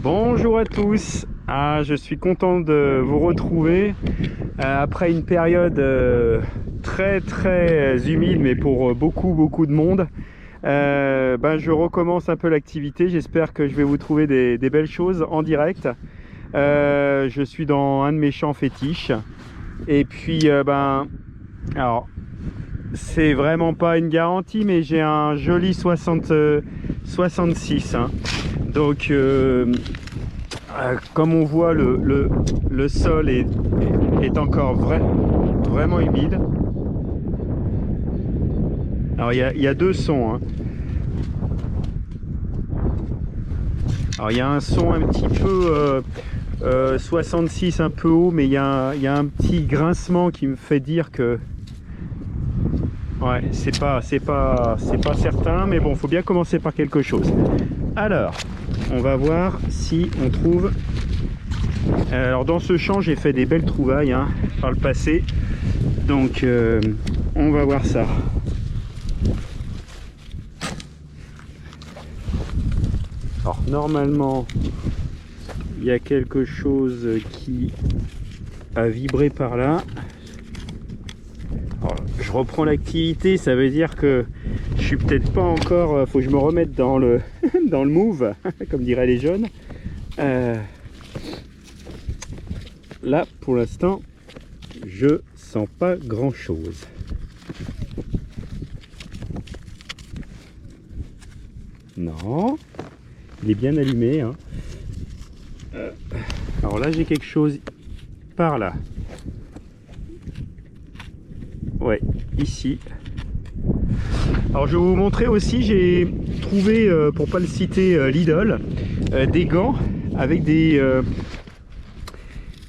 Bonjour à tous. Je suis content de vous retrouver après une période très humide, mais pour beaucoup de monde. Je recommence un peu l'activité. J'espère que je vais vous trouver des belles choses en direct. Je suis dans un de mes champs fétiches. Et puis, alors, c'est vraiment pas une garantie, mais j'ai un joli 66. Hein. Donc, comme on voit, le sol est encore vraiment humide. Alors, il y a deux sons. Hein. Alors, il y a un son un petit peu 66 un peu haut, mais il y a un petit grincement qui me fait dire que ouais, c'est pas certain, mais bon, faut bien commencer par quelque chose. Alors, on va voir si on trouve. Alors, dans ce champ, j'ai fait des belles trouvailles hein, par le passé, donc on va voir ça. Alors, normalement, il y a quelque chose qui a vibré par là. Alors, je reprends l'activité, ça veut dire que je suis peut-être pas encore, faut que je me remette dans le dans le move, comme diraient les jeunes. Là, pour l'instant, je sens pas grand-chose. Non, il est bien allumé. Hein. Alors là, j'ai quelque chose par là. Ouais, ici. Alors je vais vous montrer aussi, j'ai trouvé, pour pas le citer, Lidl, des gants avec des...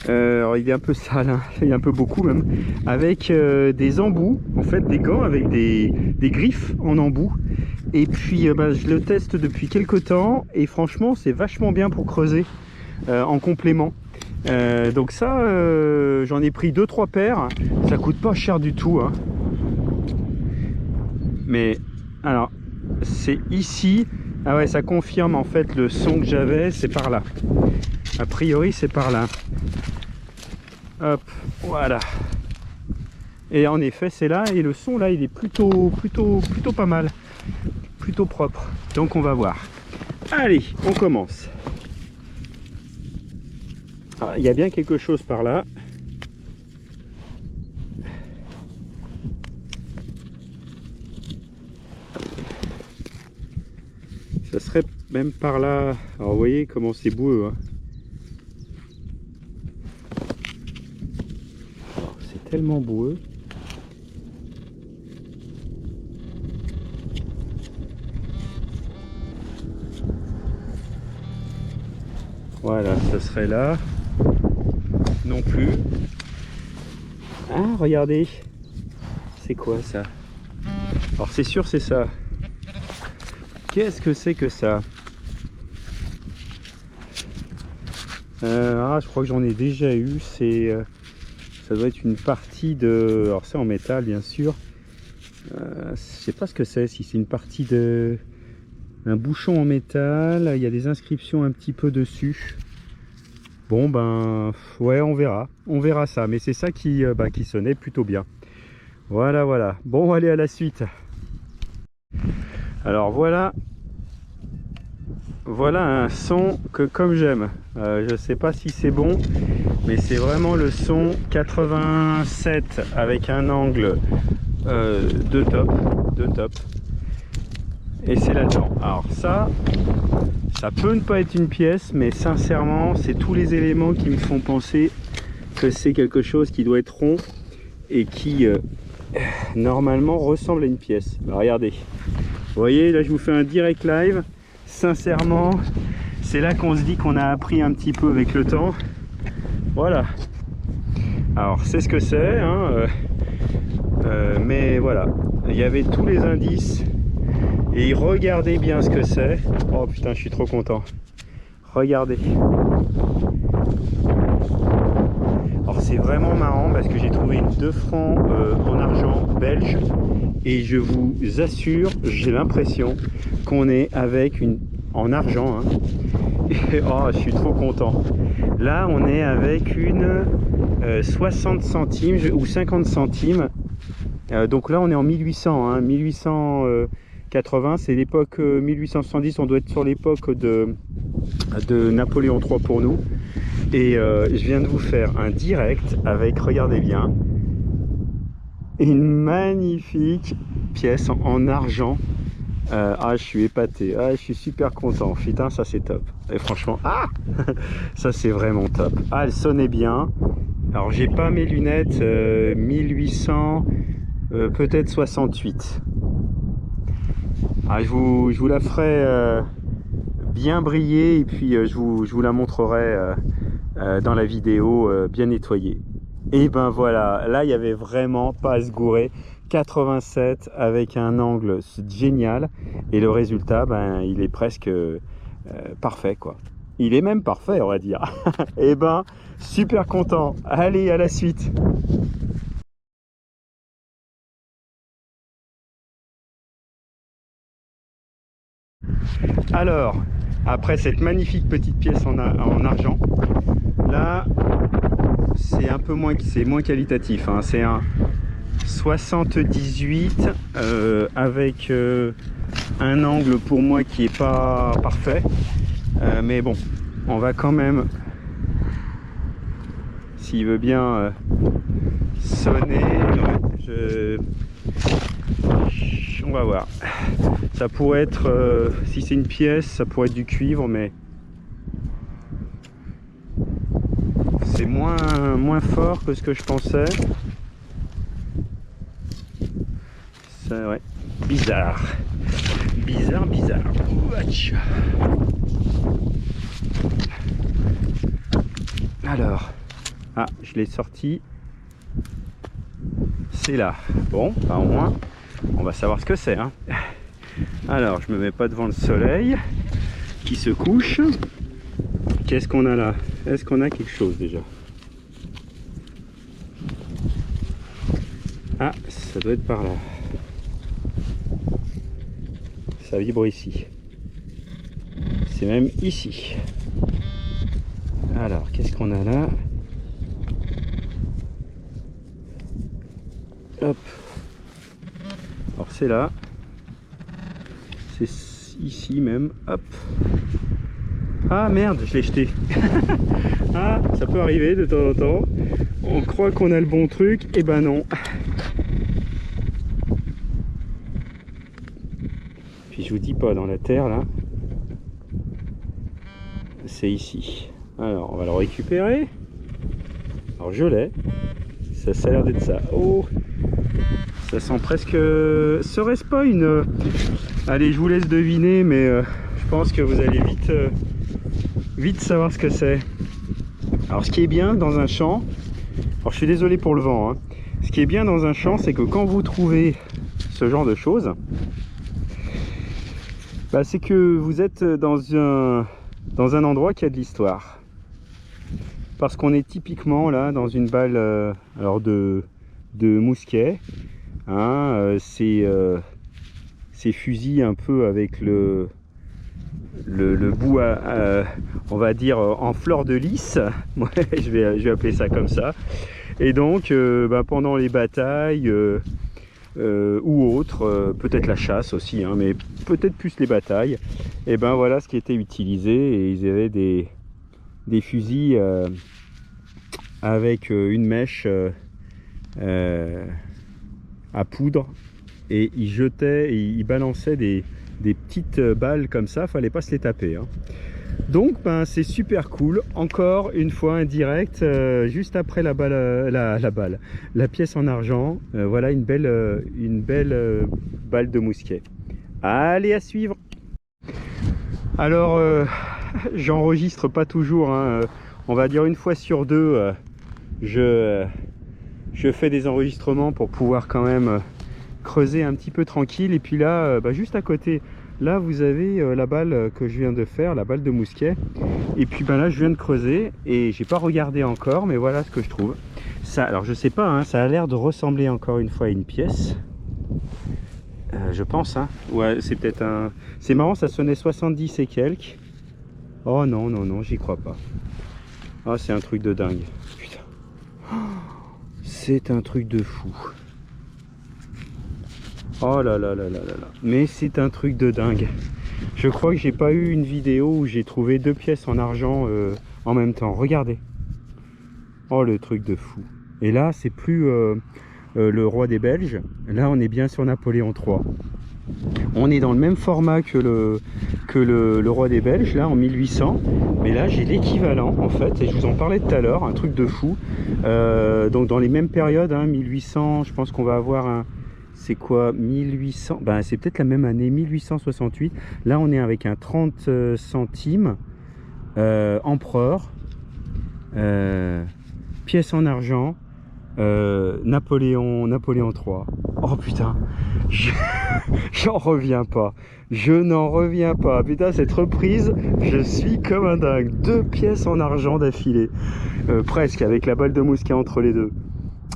alors il est un peu sale, hein, il y a un peu beaucoup même, avec des embouts, en fait des gants avec des griffes en embout. Et puis je le teste depuis quelques temps et franchement c'est vachement bien pour creuser en complément. Donc ça, j'en ai pris 2-3 paires, ça coûte pas cher du tout. Hein. Mais alors, c'est ici. Ah ouais, ça confirme en fait le son que j'avais, c'est par là. A priori, c'est par là. Hop, voilà. Et en effet, c'est là. Et le son là, il est plutôt pas mal. Plutôt propre. Donc on va voir. Allez, on commence. Ah, il y a bien quelque chose par là. Ça serait même par là. Alors vous voyez comment c'est boueux. Hein. C'est tellement boueux. Voilà, ça serait là. Non plus. Ah, regardez. C'est quoi ça? Alors c'est sûr, c'est ça. Qu'est-ce que c'est que ça? Je crois que j'en ai déjà eu. C'est, ça doit être une partie de. Alors c'est en métal, bien sûr. Je sais pas ce que c'est. Si c'est une partie de un bouchon en métal. Il y a des inscriptions un petit peu dessus. Bon ouais, on verra ça. Mais c'est ça qui sonnait plutôt bien. Voilà. Bon, allez à la suite. Alors voilà un son que comme j'aime. Je sais pas si c'est bon, mais c'est vraiment le son 87 avec un angle de top. Et c'est là-dedans. Alors ça peut ne pas être une pièce, mais sincèrement, c'est tous les éléments qui me font penser que c'est quelque chose qui doit être rond et qui normalement ressemble à une pièce. Regardez. Vous voyez, là je vous fais un direct live. Sincèrement, c'est là qu'on se dit qu'on a appris un petit peu avec le temps. Voilà. Alors c'est ce que c'est, hein, mais voilà. Il y avait tous les indices. Et regardez bien ce que c'est. Oh putain, je suis trop content. Regardez. Alors c'est vraiment marrant parce que j'ai trouvé une 2 francs en argent belge. Et je vous assure, j'ai l'impression qu'on est avec une en argent, hein, Oh, je suis trop content. Là, on est avec une 60 centimes ou 50 centimes. Donc là, on est en 1800, hein, 1880. C'est l'époque 1870. On doit être sur l'époque de Napoléon III pour nous. Et je viens de vous faire un direct avec, regardez bien, une magnifique pièce en argent. Ah, je suis épaté, ah, je suis super content. Putain, ça c'est top. Et franchement, ah, ça c'est vraiment top. Ah, elle sonnait bien. Alors, j'ai pas mes lunettes 1800, peut-être 68. Ah, je vous la ferai bien briller et puis je vous la montrerai dans la vidéo bien nettoyée. Et ben voilà, là il y avait vraiment pas à se gourer. 87 avec un angle génial et le résultat, ben il est presque parfait quoi. Il est même parfait, on va dire. Et ben super content. Allez, à la suite. Alors, après cette magnifique petite pièce en argent, là c'est un peu moins, c'est moins qualitatif, hein. C'est un 78 avec un angle pour moi qui est pas parfait, mais bon, on va quand même, s'il veut bien sonner, on va voir. Ça pourrait être, si c'est une pièce, ça pourrait être du cuivre, mais c'est moins fort que ce que je pensais. Ça, ouais, bizarre. Bizarre. Ouach. Alors, ah, je l'ai sorti. C'est là. Bon, bah, au moins, on va savoir ce que c'est, hein. Alors, je me mets pas devant le soleil qui se couche. Qu'est-ce qu'on a là? Est-ce qu'on a quelque chose déjà? Ah, ça doit être par là. Ça vibre ici. C'est même ici. Alors, qu'est-ce qu'on a là? Hop. Alors c'est là. C'est ici même. Hop. Ah merde, je l'ai jeté. Ah, ça peut arriver de temps en temps. On croit qu'on a le bon truc, et ben non. Puis je vous dis pas, dans la terre là, c'est ici. Alors on va le récupérer. Alors je l'ai. Ça a l'air d'être ça. Oh, ça sent presque... Serait-ce pas une... Allez, je vous laisse deviner, mais je pense que vous allez vite savoir ce que c'est. Alors ce qui est bien dans un champ, alors je suis désolé pour le vent, hein. Ce qui est bien dans un champ, c'est que quand vous trouvez ce genre de choses, bah, c'est que vous êtes dans un endroit qui a de l'histoire. Parce qu'on est typiquement là dans une balle alors de mousquet, hein, ces fusils un peu avec le bout on va dire en fleur de lys. Ouais, je vais appeler ça comme ça. Et donc bah, pendant les batailles ou autres, peut-être la chasse aussi, hein, mais peut-être plus les batailles, et ben voilà ce qui était utilisé. Et ils avaient des fusils avec une mèche à poudre, et ils jetaient et ils balançaient des petites balles comme ça. Fallait pas se les taper, hein. Donc ben, c'est super cool. Encore une fois un direct juste après la pièce en argent. Voilà une belle balle de mousquet. Allez, à suivre. Alors j'enregistre pas toujours, hein. On va dire une fois sur deux, je fais des enregistrements pour pouvoir quand même creuser un petit peu tranquille. Et puis là, bah, juste à côté, là vous avez la balle que je viens de faire, la balle de mousquet. Et puis ben là je viens de creuser et j'ai pas regardé encore, mais voilà ce que je trouve. Ça, alors je sais pas, hein, ça a l'air de ressembler encore une fois à une pièce. Je pense, hein. Ouais, c'est peut-être un... C'est marrant, ça sonnait 70 et quelques. Oh non, non, non, j'y crois pas. Ah, c'est un truc de dingue. Putain. C'est un truc de fou. Oh là là là là là là. Mais c'est un truc de dingue. Je crois que j'ai pas eu une vidéo où j'ai trouvé 2 pièces en argent en même temps. Regardez. Oh, le truc de fou. Et là, c'est plus le roi des Belges. Là, on est bien sur Napoléon III. On est dans le même format que le roi des Belges, là, en 1800. Mais là, j'ai l'équivalent, en fait, et je vous en parlais tout à l'heure, un truc de fou. Donc, dans les mêmes périodes, hein, 1800, je pense qu'on va avoir un... C'est quoi 1800, ben, c'est peut-être la même année, 1868. Là, on est avec un 30 centimes, empereur, pièce en argent, Napoléon III. Oh putain, j'en reviens pas. Je n'en reviens pas. Putain, cette reprise, je suis comme un dingue. 2 pièces en argent d'affilée. Presque, avec la balle de mousse qu'il y a entre les deux.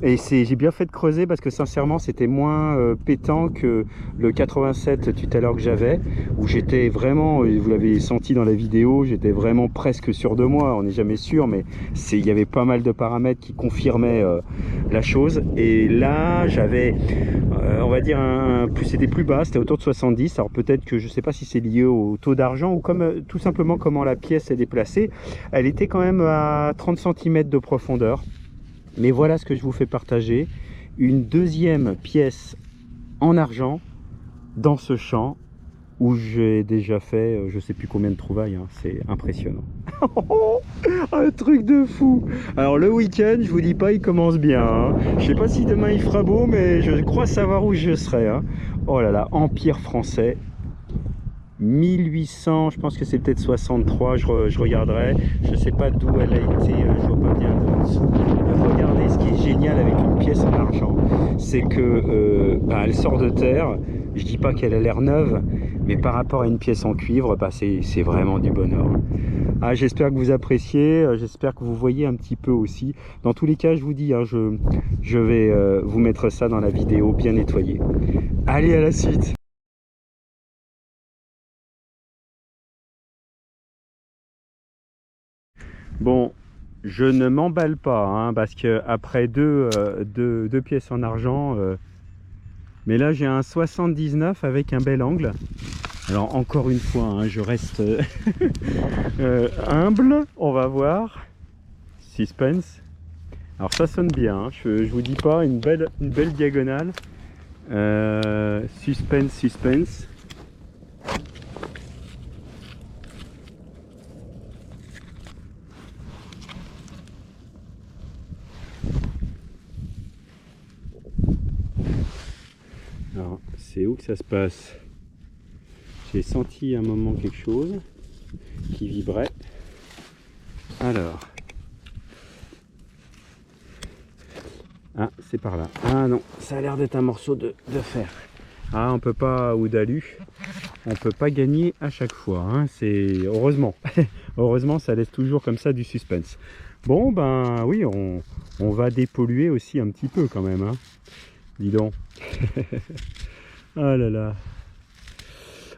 Et j'ai bien fait de creuser parce que sincèrement c'était moins pétant que le 87 tout à l'heure que j'avais, où j'étais vraiment, vous l'avez senti dans la vidéo, j'étais vraiment presque sûr de moi. On n'est jamais sûr, mais il y avait pas mal de paramètres qui confirmaient la chose. Et là j'avais, on va dire, c'était plus bas, c'était autour de 70. Alors peut-être que je sais pas si c'est lié au taux d'argent ou comme tout simplement comment la pièce est déplacée. Elle était quand même à 30 cm de profondeur. Mais voilà ce que je vous fais partager, une deuxième pièce en argent dans ce champ où j'ai déjà fait je sais plus combien de trouvailles, hein. C'est impressionnant. Un truc de fou. Alors le week-end, je vous dis pas, il commence bien, hein. Je sais pas si demain il fera beau, mais je crois savoir où je serai, hein. Oh là là, Empire français. 1800, je pense que c'est peut-être 63, je regarderai, je sais pas d'où elle a été, je vois pas bien. Regardez, ce qui est génial avec une pièce en argent, c'est que elle sort de terre. Je dis pas qu'elle a l'air neuve, mais par rapport à une pièce en cuivre, c'est vraiment du bonheur. Ah, j'espère que vous appréciez, j'espère que vous voyez un petit peu aussi. Dans tous les cas, je vous dis, hein, je vais vous mettre ça dans la vidéo bien nettoyée. Allez, à la suite. Bon, je ne m'emballe pas, hein, parce que après deux pièces en argent, mais là j'ai un 79 avec un bel angle. Alors encore une fois, hein, je reste humble, on va voir. Suspense. Alors ça sonne bien, hein, je vous dis pas, une belle diagonale. Suspense. Alors, c'est où que ça se passe? J'ai senti à un moment quelque chose qui vibrait. Alors. Ah, c'est par là. Ah non, ça a l'air d'être un morceau de fer. Ah, on peut pas, ou d'alu. On peut pas gagner à chaque fois, hein. C'est heureusement. Heureusement, ça laisse toujours comme ça du suspense. Bon, ben oui, on va dépolluer aussi un petit peu quand même, hein. Dis donc. Oh là là.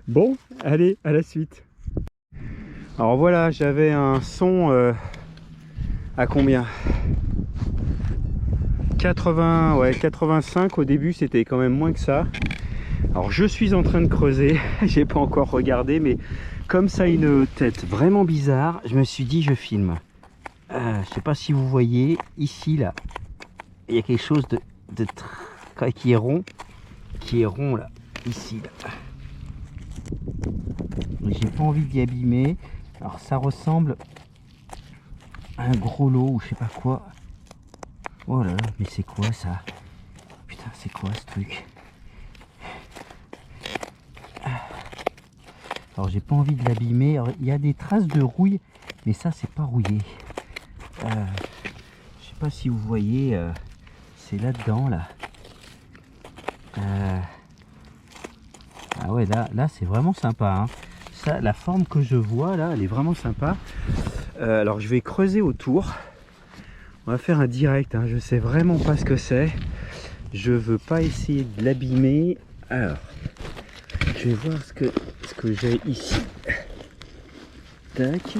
Bon, allez, à la suite. Alors voilà, j'avais un son à combien? 80, ouais, 85 au début, c'était quand même moins que ça. Alors je suis en train de creuser, j'ai pas encore regardé, mais comme ça a une tête vraiment bizarre, je me suis dit je filme. Je sais pas si vous voyez, ici là, il y a quelque chose qui est rond là, ici là. J'ai pas envie d'y abîmer. Alors ça ressemble à un gros lot ou je sais pas quoi. Oh là là, mais c'est quoi ça? Putain, c'est quoi ce truc? Alors j'ai pas envie de l'abîmer. Il y a des traces de rouille, mais ça c'est pas rouillé. Je sais pas si vous voyez, c'est là-dedans là. Ah ouais, là c'est vraiment sympa, hein. Ça, la forme que je vois là, elle est vraiment sympa. Alors je vais creuser autour. On va faire un direct, hein. Je sais vraiment pas ce que c'est. Je veux pas essayer de l'abîmer. Alors, je vais voir ce que j'ai ici. Tac.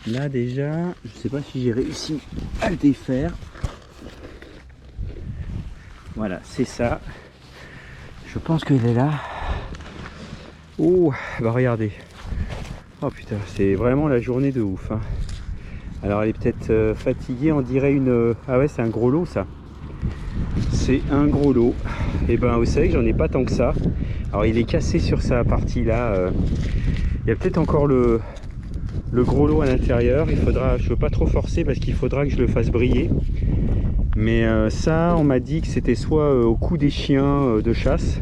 Là déjà, je sais pas si j'ai réussi à le défaire. Voilà, c'est ça. Je pense qu'il est là. Oh, bah regardez. Oh putain, c'est vraiment la journée de ouf, hein. Alors elle est peut-être fatiguée, on dirait une... Ah ouais, c'est un gros lot ça. C'est un gros lot. Et ben vous savez que j'en ai pas tant que ça. Alors il est cassé sur sa partie là. Il y a peut-être encore le gros lot à l'intérieur. Il faudra, je veux pas trop forcer parce qu'il faudra que je le fasse briller. Mais ça, on m'a dit que c'était soit au cou des chiens de chasse.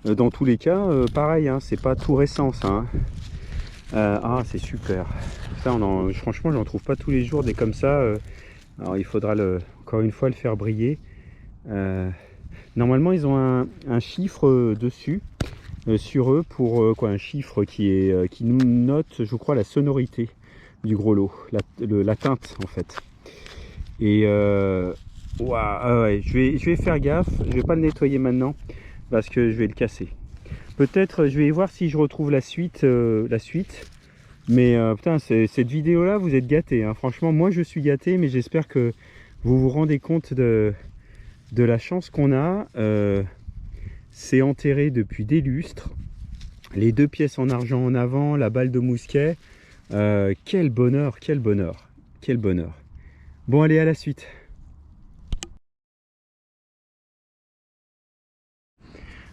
Dans tous les cas, pareil, hein, c'est pas tout récent ça. Hein. Ah, c'est super. Ça, franchement, j'en trouve pas tous les jours des comme ça. Alors, il faudra encore une fois le faire briller. Normalement, ils ont un chiffre dessus, sur eux, pour quoi, un chiffre qui nous note, je crois, la sonorité du gros lot, la teinte en fait. Et ouah, ouais, je vais faire gaffe. Je vais pas le nettoyer maintenant parce que je vais le casser. Peut-être je vais voir si je retrouve la suite. Mais putain, cette vidéo là, vous êtes gâtés, hein. Franchement, moi je suis gâté, mais j'espère que vous vous rendez compte de la chance qu'on a. C'est enterré depuis des lustres. Les 2 pièces en argent en avant, la balle de mousquet. Quel bonheur, quel bonheur, quel bonheur. Bon, allez, à la suite.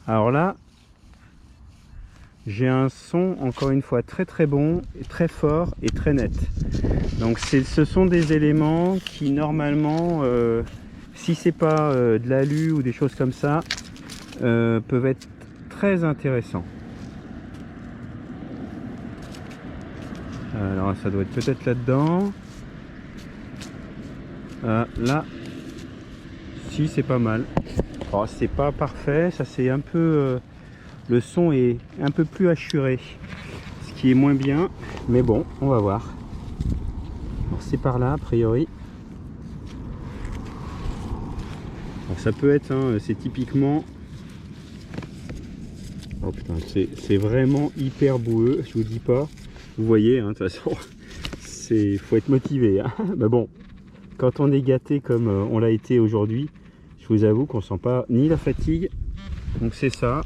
Alors là, j'ai un son encore une fois très très bon, très fort et très net. Donc ce sont des éléments qui normalement, si c'est pas de l'alu ou des choses comme ça, peuvent être très intéressants. Alors ça doit être peut-être là-dedans. Là, si, c'est pas mal. Oh, c'est pas parfait, ça c'est un peu... le son est un peu plus assuré, ce qui est moins bien, mais bon, on va voir. C'est par là, a priori. Alors, ça peut être, hein, c'est typiquement... Oh putain, c'est vraiment hyper boueux, je vous dis pas. Vous voyez, hein, de toute façon, faut être motivé. Hein. Mais bon, quand on est gâté comme on l'a été aujourd'hui, je vous avoue qu'on sent pas ni la fatigue. Donc c'est ça.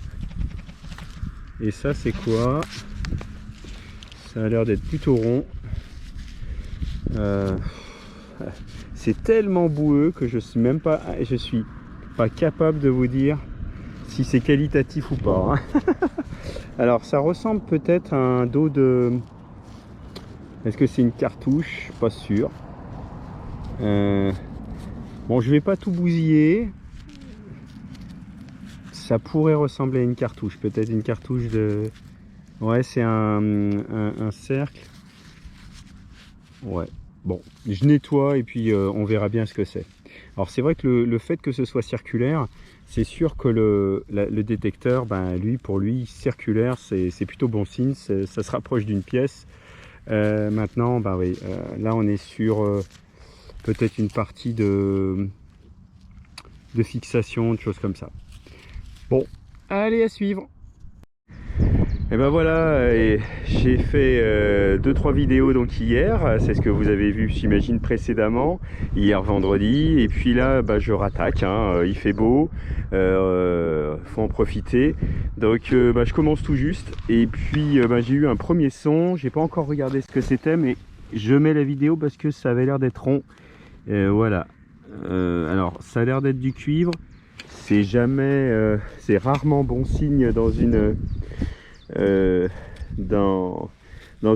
Et ça c'est quoi? Ça a l'air d'être plutôt rond. C'est tellement boueux que je suis pas capable de vous dire si c'est qualitatif ou pas. Hein. Alors ça ressemble peut-être à un dos de... Est-ce que c'est une cartouche? Pas sûr. Bon, je vais pas tout bousiller. Ça pourrait ressembler à une cartouche, peut-être une cartouche de... Ouais, c'est un cercle. Ouais, bon, je nettoie et puis on verra bien ce que c'est. Alors c'est vrai que le fait que ce soit circulaire, c'est sûr que le détecteur, ben, pour lui, circulaire, c'est plutôt bon signe, ça se rapproche d'une pièce. Maintenant, ben oui, là on est sur peut-être une partie de fixation, de choses comme ça. Bon, allez, à suivre. Et ben voilà, j'ai fait 2-3 vidéos donc hier, c'est ce que vous avez vu j'imagine précédemment, hier vendredi, et puis là bah, je rattaque, hein, il fait beau, faut en profiter, donc bah, je commence tout juste, et puis bah, j'ai eu un premier son, j'ai pas encore regardé ce que c'était, mais je mets la vidéo parce que ça avait l'air d'être rond, voilà, alors ça a l'air d'être du cuivre, c'est jamais, c'est rarement bon signe dans une... dans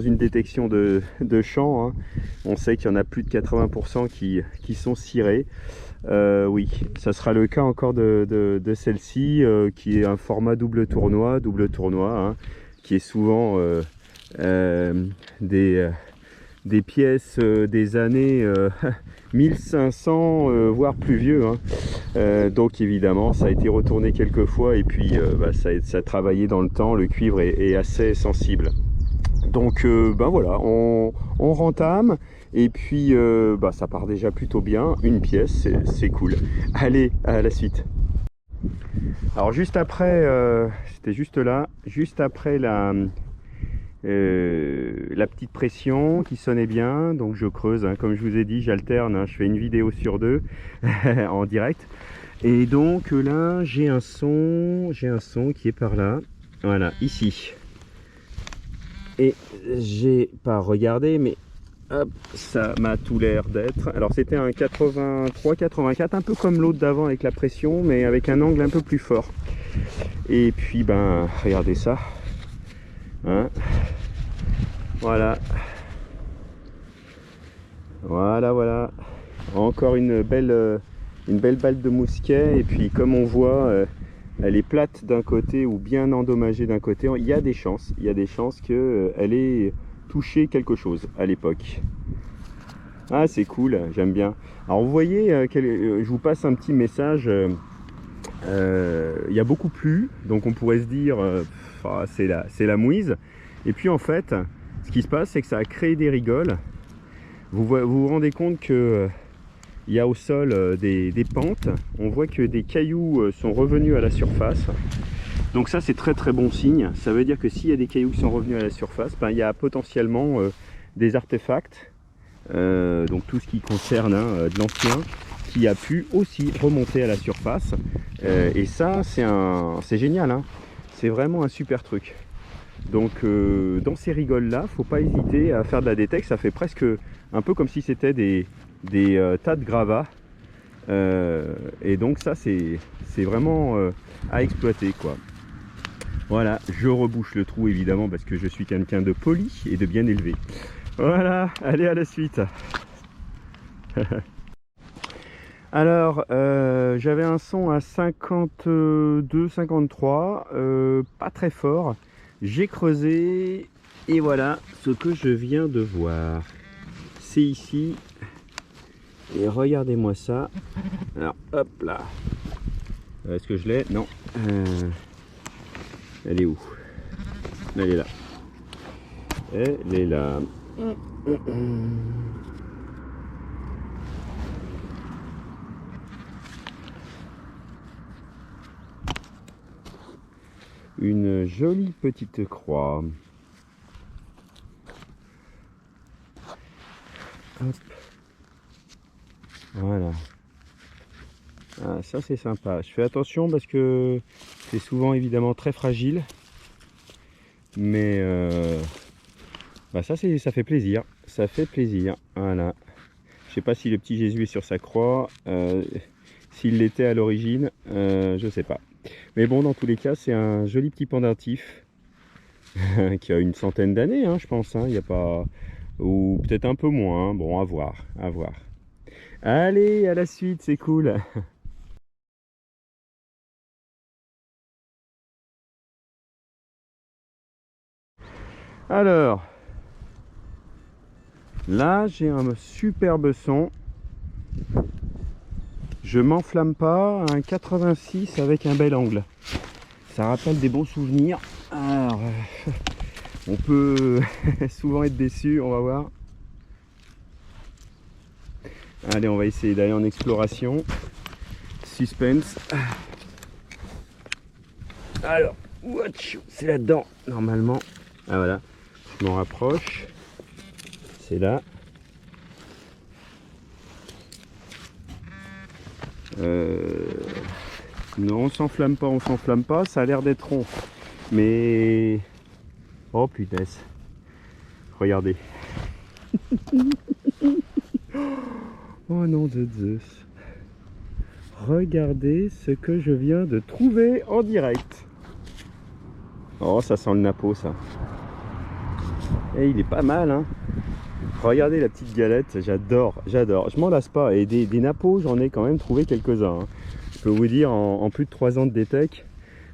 une détection de chant, hein. On sait qu'il y en a plus de 80% qui sont cirés. Oui, ça sera le cas encore de celle-ci, qui est un format double tournoi, hein, qui est souvent des pièces des années 1500 voire plus vieux, hein. Donc évidemment ça a été retourné quelques fois et puis bah, ça a travaillé dans le temps, le cuivre est assez sensible, donc ben voilà, on rentame et puis bah, ça part déjà plutôt bien, une pièce, c'est cool. Allez, à la suite. Alors juste après, c'était juste là, juste après La petite pression qui sonnait bien, donc je creuse, hein, comme je vous ai dit, j'alterne, hein, je fais une vidéo sur deux en direct. Et donc là j'ai un son qui est par là, voilà, ici. Et j'ai pas regardé, mais hop, ça m'a tout l'air d'être. Alors c'était un 83-84, un peu comme l'autre d'avant avec la pression, mais avec un angle un peu plus fort. Et puis ben regardez ça, hein. Voilà, voilà, encore une belle balle de mousquet. Et puis comme on voit, elle est plate d'un côté ou bien endommagée d'un côté. Il y a des chances qu'elle ait touché quelque chose à l'époque. Ah, c'est cool, j'aime bien. Alors vous voyez, je vous passe un petit message. Il y a beaucoup plu, donc on pourrait se dire c'est la mouise. Et puis en fait, ce qui se passe, c'est que ça a créé des rigoles. Vous rendez compte que il y a au sol des pentes. On voit que des cailloux sont revenus à la surface. Donc ça, c'est très très bon signe. Ça veut dire que s'il y a des cailloux qui sont revenus à la surface, ben, il y a potentiellement des artefacts. Donc tout ce qui concerne de l'ancien qui a pu aussi remonter à la surface. Et ça, c'est génial, hein. C'est vraiment un super truc. Donc dans ces rigoles là, faut pas hésiter à faire de la détecte. Ça fait presque un peu comme si c'était des tas de gravats. Et donc ça c'est vraiment à exploiter, quoi. Voilà, je rebouche le trou évidemment parce que je suis quelqu'un de poli et de bien élevé. Voilà, allez, à la suite. Alors, j'avais un son à 52-53, pas très fort. J'ai creusé et voilà ce que je viens de voir. C'est ici. Et regardez-moi ça. Alors, hop là. Est-ce que je l'ai? Non. Elle est où? Elle est là. Elle est là. Une jolie petite croix. Hop. Voilà. Ah, ça c'est sympa. Je fais attention parce que c'est souvent évidemment très fragile. Mais bah ça fait plaisir. Ça fait plaisir. Voilà. Je sais pas si le petit Jésus est sur sa croix. S'il l'était à l'origine, je sais pas. Mais bon, dans tous les cas, c'est un joli petit pendentif qui a une centaine d'années, hein, je pense. Hein. Il n'y a pas... Ou peut-être un peu moins. Hein. Bon, à voir, à voir. Allez, à la suite, c'est cool. Alors, là, j'ai un superbe son. Je m'enflamme pas, un 86 avec un bel angle. Ça rappelle des bons souvenirs. Alors, on peut souvent être déçu, on va voir. Allez, on va essayer d'aller en exploration. Suspense. Alors, c'est là-dedans, normalement. Ah voilà, je m'en rapproche. C'est là. Non, on s'enflamme pas, ça a l'air d'être rond. Mais... Oh punaise. Regardez. Oh non de Zeus. Regardez ce que je viens de trouver en direct. Oh, ça sent le napo, ça. Et il est pas mal, hein. Regardez la petite galette, j'adore. Je m'en lasse pas. Et des napos, j'en ai quand même trouvé quelques-uns. Hein. Je peux vous dire, en plus de 3 ans de détec.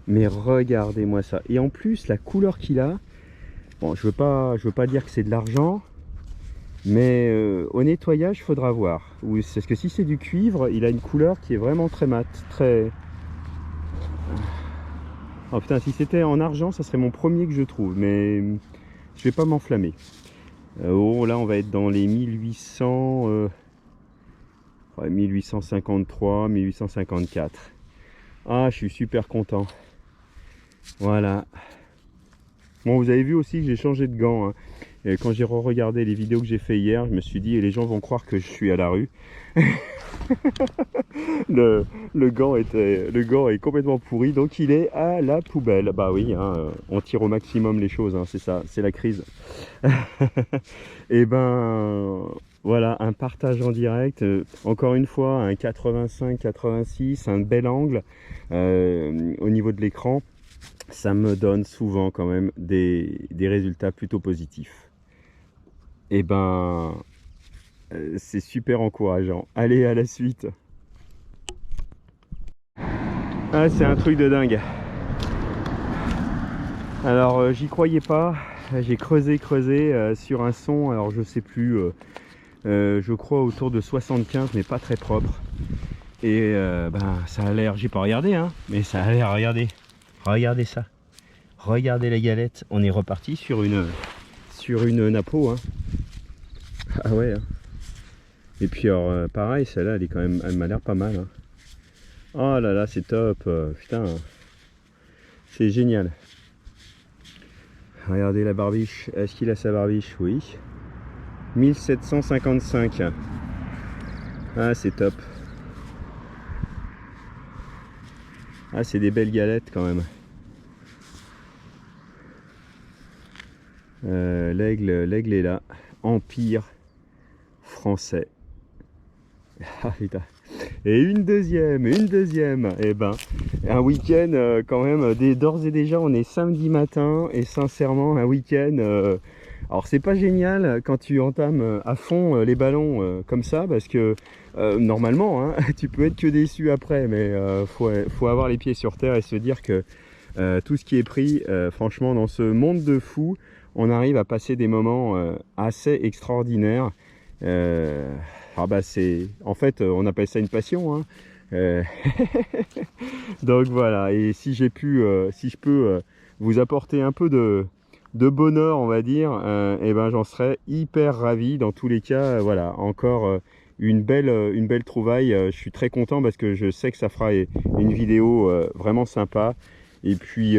Mais regardez-moi ça. Et en plus, la couleur qu'il a. Bon, je veux pas dire que c'est de l'argent. Mais au nettoyage, il faudra voir. Parce que si c'est du cuivre, il a une couleur qui est vraiment très mate. Très... Oh putain, si c'était en argent, ça serait mon premier que je trouve. Mais je vais pas m'enflammer. Oh, là, on va être dans les 1800... 1853, 1854. Ah, je suis super content. Voilà. Bon, vous avez vu aussi que j'ai changé de gants, hein. Et quand j'ai re-regardé les vidéos que j'ai fait hier, je me suis dit, les gens vont croire que je suis à la rue. Le gant est complètement pourri, donc il est à la poubelle. Bah oui, hein, on tire au maximum les choses, hein, c'est ça, c'est la crise. Et ben voilà, un partage en direct, encore une fois, un 85-86, un bel angle au niveau de l'écran. Ça me donne souvent quand même des résultats plutôt positifs. Et ben c'est super encourageant. Allez, à la suite. Ah, c'est un truc de dingue. Alors j'y croyais pas, j'ai creusé sur un son, alors je sais plus, je crois autour de 75, mais pas très propre. Et ben ça a l'air, j'ai pas regardé, hein, mais ça a l'air, regardez ça, regardez la galette, on est reparti sur une napo, hein. Ah ouais, hein. Et puis alors pareil, celle-là elle est quand même, elle m'a l'air pas mal, hein. Oh là là, c'est top, putain, c'est génial. Regardez la barbiche, est-ce qu'il a sa barbiche? Oui. 1755. Ah, c'est top. Ah, c'est des belles galettes quand même. L'aigle est là. Empire français. Ah putain. Et une deuxième. Et ben, un week-end quand même. D'ores et déjà, on est samedi matin et sincèrement, un week-end. Alors c'est pas génial quand tu entames à fond les ballons comme ça, parce que normalement, hein, tu peux être que déçu après, mais faut avoir les pieds sur terre et se dire que tout ce qui est pris, franchement, dans ce monde de fous, on arrive à passer des moments assez extraordinaires. Ah bah en fait, on appelle ça une passion, hein. Donc voilà, et si j'ai pu, si je peux vous apporter un peu de bonheur, on va dire, et ben j'en serais hyper ravi. Dans tous les cas, voilà, encore une belle trouvaille. Je suis très content parce que je sais que ça fera une vidéo vraiment sympa. Et puis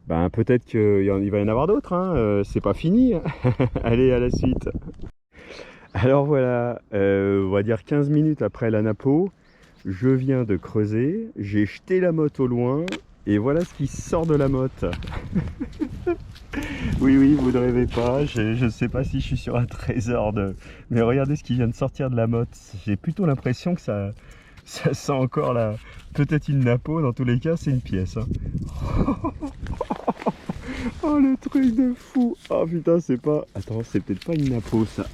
ben, peut-être qu'il va y en avoir d'autres, hein. C'est pas fini. Allez, à la suite. Alors voilà, on va dire 15 minutes après la napo, je viens de creuser, j'ai jeté la motte au loin, et voilà ce qui sort de la motte. Oui, vous ne rêvez pas, je ne sais pas si je suis sur un trésor mais regardez ce qui vient de sortir de la motte. J'ai plutôt l'impression que ça sent encore là, peut-être une napo, dans tous les cas c'est une pièce, hein. Oh le truc de fou. Oh putain, c'est pas... Attends, c'est peut-être pas une napo ça.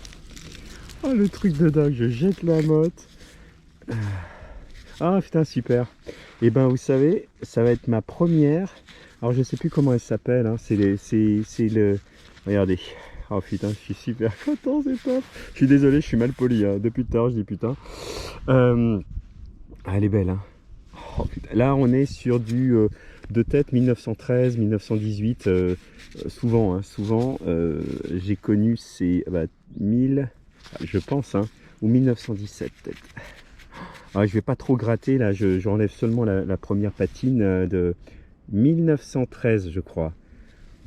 Oh le truc de dingue, je jette la motte. Ah putain, super. Et ben vous savez, ça va être ma première. Alors je sais plus comment elle s'appelle, hein. C'est le... Regardez. Oh putain, je suis super content, c'est top. Je suis désolé, je suis mal poli, hein. Depuis tout à l'heure je dis putain. Ah, elle est belle, hein. Oh, putain. Là on est sur du de tête 1913, 1918. Souvent, hein, souvent j'ai connu ces 1000, je pense, hein, ou 1917 peut-être. Ah, je vais pas trop gratter là, j'enlève seulement la première patine de 1913 je crois.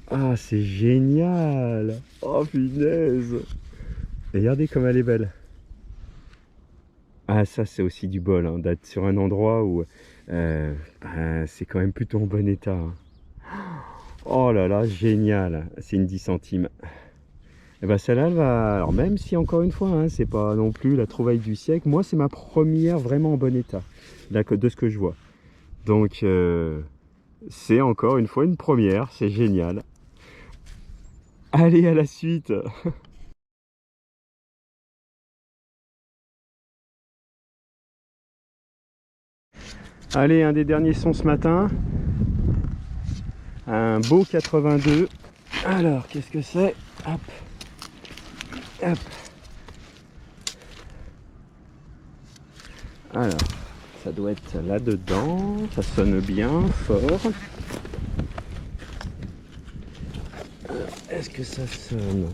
Ah c'est génial. Oh punaise. Regardez comme elle est belle. Ah ça c'est aussi du bol, hein, d'être sur un endroit où c'est quand même plutôt en bon état, hein. Oh là là, génial. C'est une 10 centimes. Et ben celle-là, elle va... Alors même si encore une fois, hein, c'est pas non plus la trouvaille du siècle, moi c'est ma première vraiment en bon état, là, de ce que je vois. Donc c'est encore une fois une première, c'est génial. Allez, à la suite. Allez, un des derniers sons ce matin. Un beau 82. Alors, qu'est-ce que c'est? Hop. Hop. Alors, ça doit être là-dedans. Ça sonne bien fort. Est-ce que ça sonne?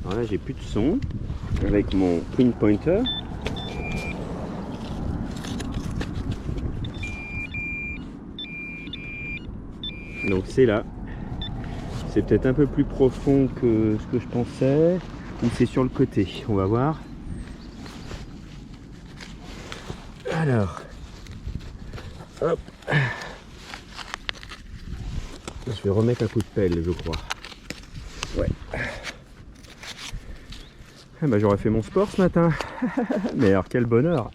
Alors là, j'ai plus de son avec mon pinpointer. Donc c'est là. C'est peut-être un peu plus profond que ce que je pensais. Ou c'est sur le côté. On va voir. Alors. Hop. Je vais remettre un coup de pelle, je crois. Ouais. Ah bah, j'aurais fait mon sport ce matin. Mais alors quel bonheur.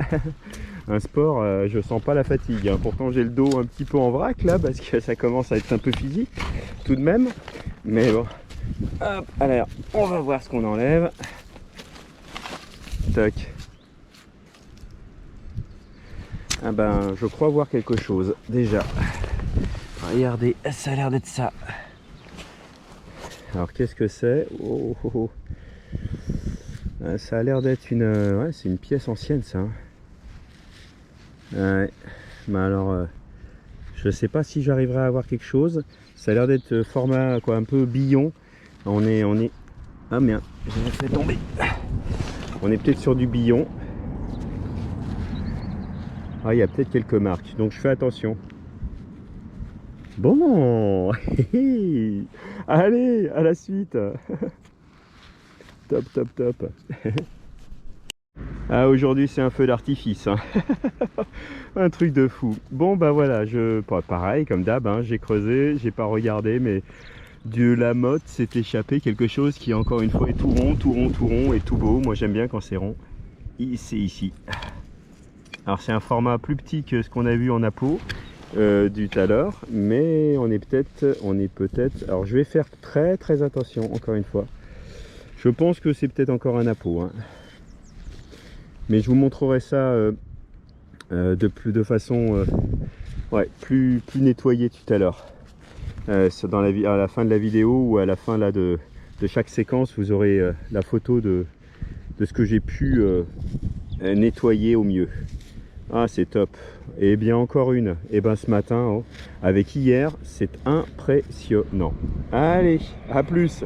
Un sport, je sens pas la fatigue. Hein. Pourtant j'ai le dos un petit peu en vrac là parce que ça commence à être un peu physique tout de même. Mais bon. Hop, alors on va voir ce qu'on enlève. Tac. Ah ben je crois voir quelque chose déjà. Regardez, ça a l'air d'être ça. Alors qu'est-ce que c'est? Oh, oh, oh. Ça a l'air d'être une... ouais, c'est une pièce ancienne ça. Hein. Ouais. Mais alors, je sais pas si j'arriverai à avoir quelque chose. Ça a l'air d'être format quoi, un peu billon. On est... Ah merde, j'ai fait tomber. On est peut-être sur du billon. Ah, il y a peut-être quelques marques, donc je fais attention. Bon, allez, à la suite. Top, top, top. Ah, aujourd'hui c'est un feu d'artifice. Hein. Un truc de fou. Bon bah voilà, pareil comme d'hab, hein, j'ai creusé, j'ai pas regardé, mais de la motte s'est échappé quelque chose qui encore une fois est tout rond, tout rond, tout rond et tout beau. Moi j'aime bien quand c'est rond. C'est ici. Alors c'est un format plus petit que ce qu'on a vu en Apo du tout à l'heure, mais on est peut-être. Alors je vais faire très très attention encore une fois. Je pense que c'est peut-être encore un Apo. Hein. Mais je vous montrerai ça de façon ouais, plus nettoyée tout à l'heure. À la fin de la vidéo ou à la fin là, de chaque séquence, vous aurez la photo de ce que j'ai pu nettoyer au mieux. Ah, c'est top. Et bien encore une. Et ben ce matin, oh, avec hier, c'est impressionnant. Allez, à plus.